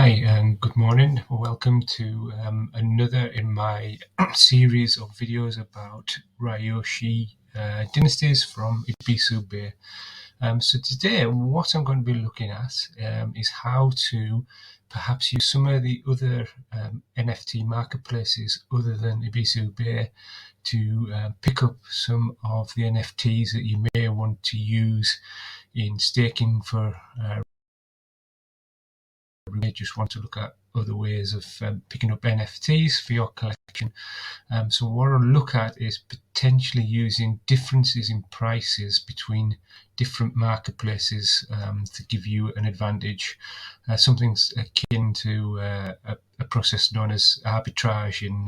Hi and good morning. Welcome to another in my series of videos about Ryoshi Dynasties from Ebisusbay. So today what I'm going to be looking at is how to perhaps use some of the other NFT marketplaces other than Ebisusbay to pick up some of the NFTs that you may want to use in staking for you may just want to look at other ways of picking up NFTs for your collection. So what I'll look at is potentially using differences in prices between different marketplaces to give you an advantage. Something's akin to a process known as arbitrage in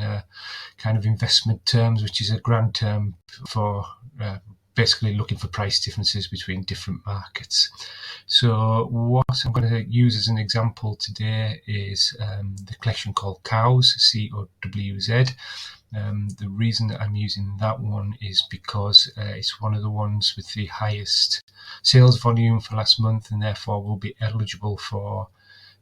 kind of investment terms, which is a grand term for basically looking for price differences between different markets. So what I'm going to use as an example today is the collection called Cows, C-O-W-Z. The reason that I'm using that one is because it's one of the ones with the highest sales volume for last month, and therefore will be eligible for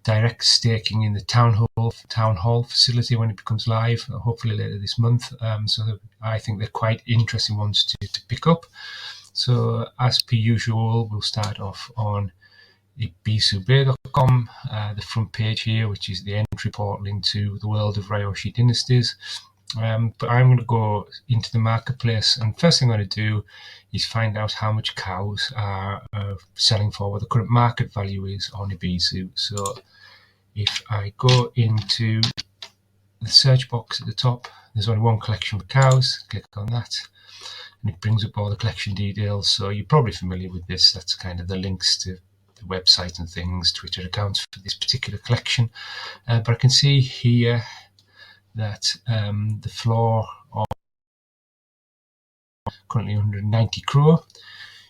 direct staking in the town hall facility when it becomes live, hopefully later this month. So I think they're quite interesting ones to pick up. So as per usual, we'll start off on Ebisusbay.com, the front page here, which is the entry portal into the world of Ryoshi Dynasties. But I'm going to go into the marketplace, and first thing I'm going to do is find out how much cows are selling for, what the current market value is on Ebisu. So if I go into the search box at the top, there's only one collection for cows. Click on that and it brings up all the collection details. So you're probably familiar with this. That's kind of the links to the website and things, Twitter accounts for this particular collection. But I can see here that the floor of currently 190 crore.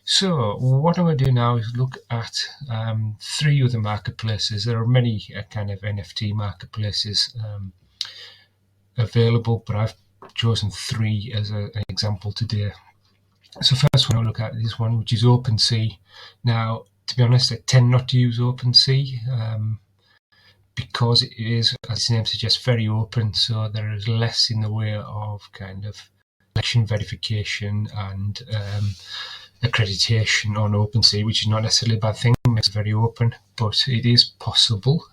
So what I'm going to do now is look at three other marketplaces. There are many kind of NFT marketplaces available, but I've chosen three as an example today. So first one I'll look at this one, which is OpenSea. Now, to be honest, I tend not to use OpenSea because it is, as its name suggests, very open. So there is less in the way of kind of collection verification and accreditation on OpenSea, which is not necessarily a bad thing. It's very open, but it is possible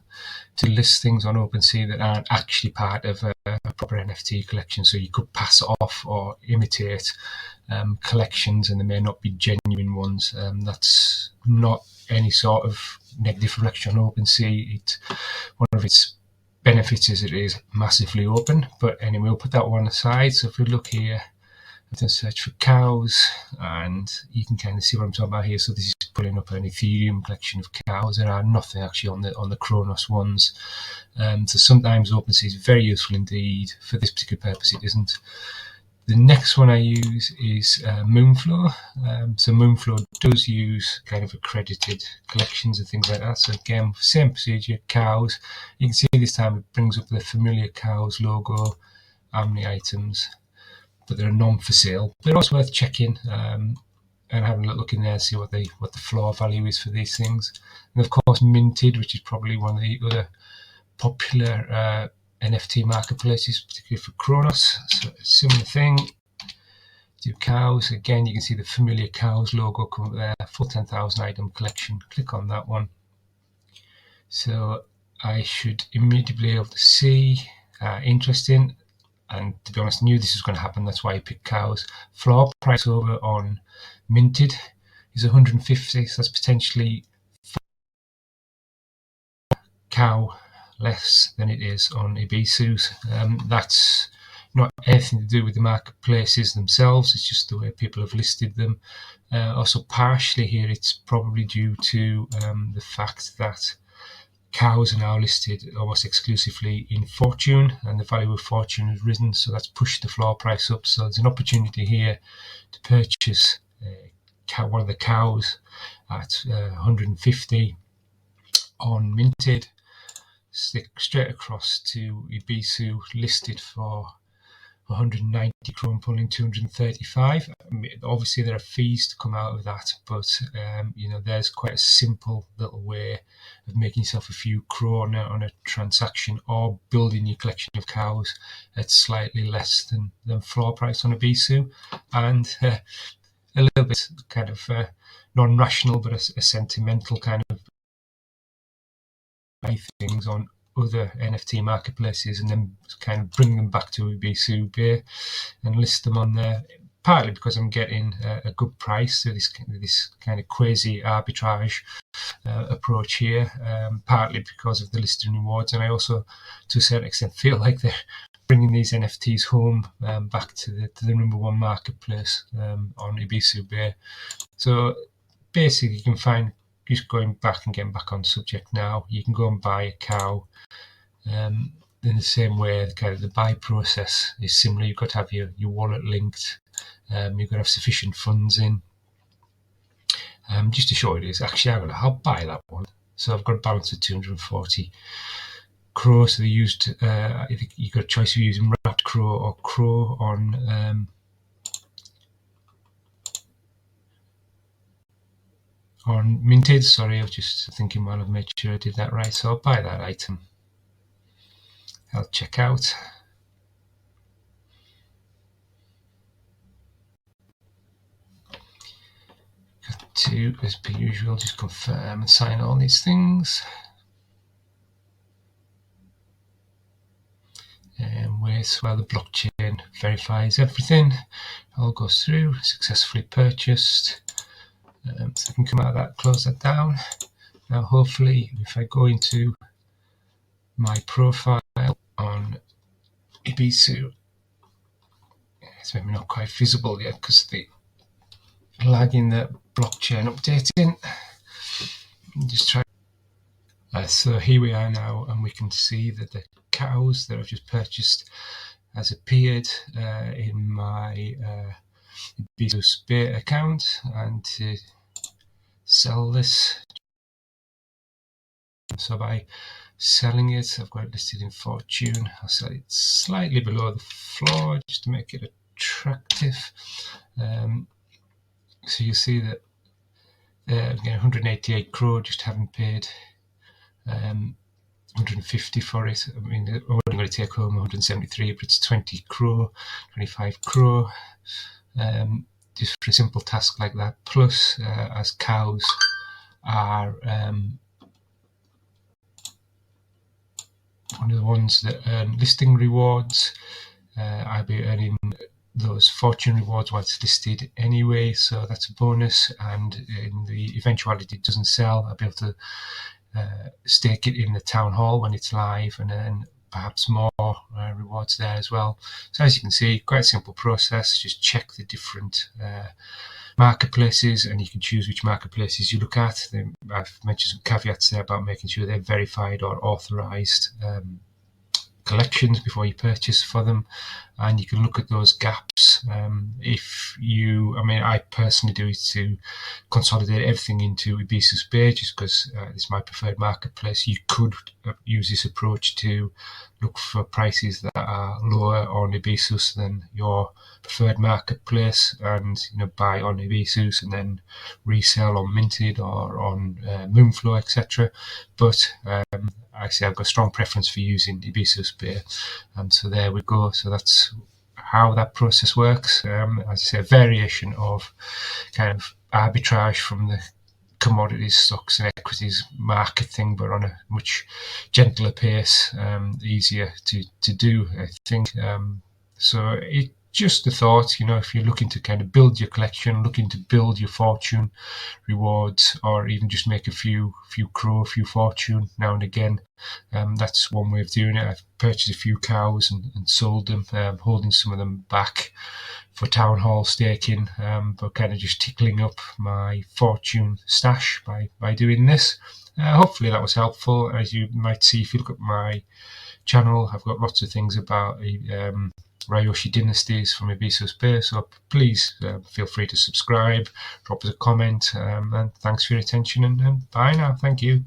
to list things on OpenSea that aren't actually part of a proper NFT collection. So you could pass one-off or imitate collections, and they may not be genuine ones. That's not any sort of negative reflection on OpenSea. One of its benefits is it is massively open. But anyway, we'll put that one aside. So if we look here, I can search for cows, and you can kind of see what I'm talking about here. So this is pulling up an Ethereum collection of cows. There are nothing actually on the Cronos ones. So sometimes OpenSea is very useful indeed. For this particular purpose, it isn't. The next one I use is Moonflow. So Moonflow does use kind of accredited collections and things like that. So again, same procedure, cows. You can see this time it brings up the familiar cows logo, how many items, but they're non for sale. They're also worth checking and having a look in there and see what the floor value is for these things. And of course, Minted, which is probably one of the other popular NFT marketplaces, particularly for Cronos. So similar thing. Do cows again. You can see the familiar cows logo come up there. Full 10,000 item collection. Click on that one. So I should immediately be able to see. Interesting. And to be honest, I knew this was going to happen. That's why I picked cows. Floor price over on Minted is 150. So that's potentially cow less than it is on Ebisus. That's not anything to do with the marketplaces themselves. It's just the way people have listed them. Also, partially here, it's probably due to the fact that cows are now listed almost exclusively in Fortune, and the value of Fortune has risen, so that's pushed the floor price up. So there's an opportunity here to purchase one of the cows at 150 on Minted, stick straight across to Ebisu, listed for 190 krone pulling 235. I mean, obviously there are fees to come out of that, but there's quite a simple little way of making yourself a few kroner on a transaction, or building your collection of cows at slightly less than floor price on Ebisu, and a little bit kind of non-rational but a sentimental kind of buy things on other NFT marketplaces and then kind of bring them back to Ebisusbay and list them on there, partly because I'm getting a good price, so this kind of quasi arbitrage approach here, partly because of the listing rewards, and I also to a certain extent feel like they're bringing these NFTs home back to the number one marketplace on Ebisusbay. So basically you can find, just going back and getting back on subject now, you can go and buy a cow in the same way. Kind of the buy process is similar. You've got to have your wallet linked, you've got to have sufficient funds in. Just to show you this, actually I'll buy that one. So I've got a balance of 240 crow. So they used I think you've got a choice of using rat crow or crow on minted. Sorry, I was just thinking while I've made sure I did that right. So I'll buy that item. I'll check out. Got to, as per usual, just confirm and sign all these things. And wait while the blockchain verifies everything. All goes through, successfully purchased. So I can come out of that, close that down. Now hopefully if I go into my profile on Ebisu, it's maybe not quite visible yet because the lag in the blockchain updating. Just try. So here we are now, and we can see that the cows that I've just purchased has appeared in my Ebisusbay account. And to sell this, so by selling it, I've got it listed in fortune. I'll sell it slightly below the floor just to make it attractive. So you see that again, 188 crore, just haven't paid 150 for it. I mean, I'm only going to take home 173, but it's 20 crore, 25 crore, just for a simple task like that. Plus, as cows are one of the ones that earn listing rewards, I'll be earning those fortune rewards while it's listed anyway, so that's a bonus. And in the eventuality it doesn't sell, I'll be able to stake it in the town hall when it's live, and then perhaps more rewards there as well. So as you can see, quite a simple process. Just check the different marketplaces, and you can choose which marketplaces you look at. I've mentioned some caveats there about making sure they're verified or authorized collections before you purchase for them, and you can look at those gaps. I personally do it to consolidate everything into Ebisusbay, just because it's my preferred marketplace. You could use this approach to look for prices that are lower on Ebisus than your preferred marketplace, and buy on Ebisus and then resell on Minted or on Moonflow, etc. But I say I've got a strong preference for using Ebisusbay, and so there we go. So that's how that process works. As I say, a variation of kind of arbitrage from the commodities, stocks and equities market thing, but on a much gentler pace, easier to do, I think. So it just a thought, if you're looking to kind of build your collection, looking to build your fortune rewards, or even just make a few crow, a few fortune now and again, that's one way of doing it. I've purchased a few cows and sold them, holding some of them back for town hall staking, but kind of just tickling up my fortune stash by doing this. Hopefully that was helpful. As you might see if you look at my channel, I've got lots of things about Ryoshi Dynasties from Ebisusbay, so please feel free to subscribe, drop us a comment, and thanks for your attention, and bye now. Thank you.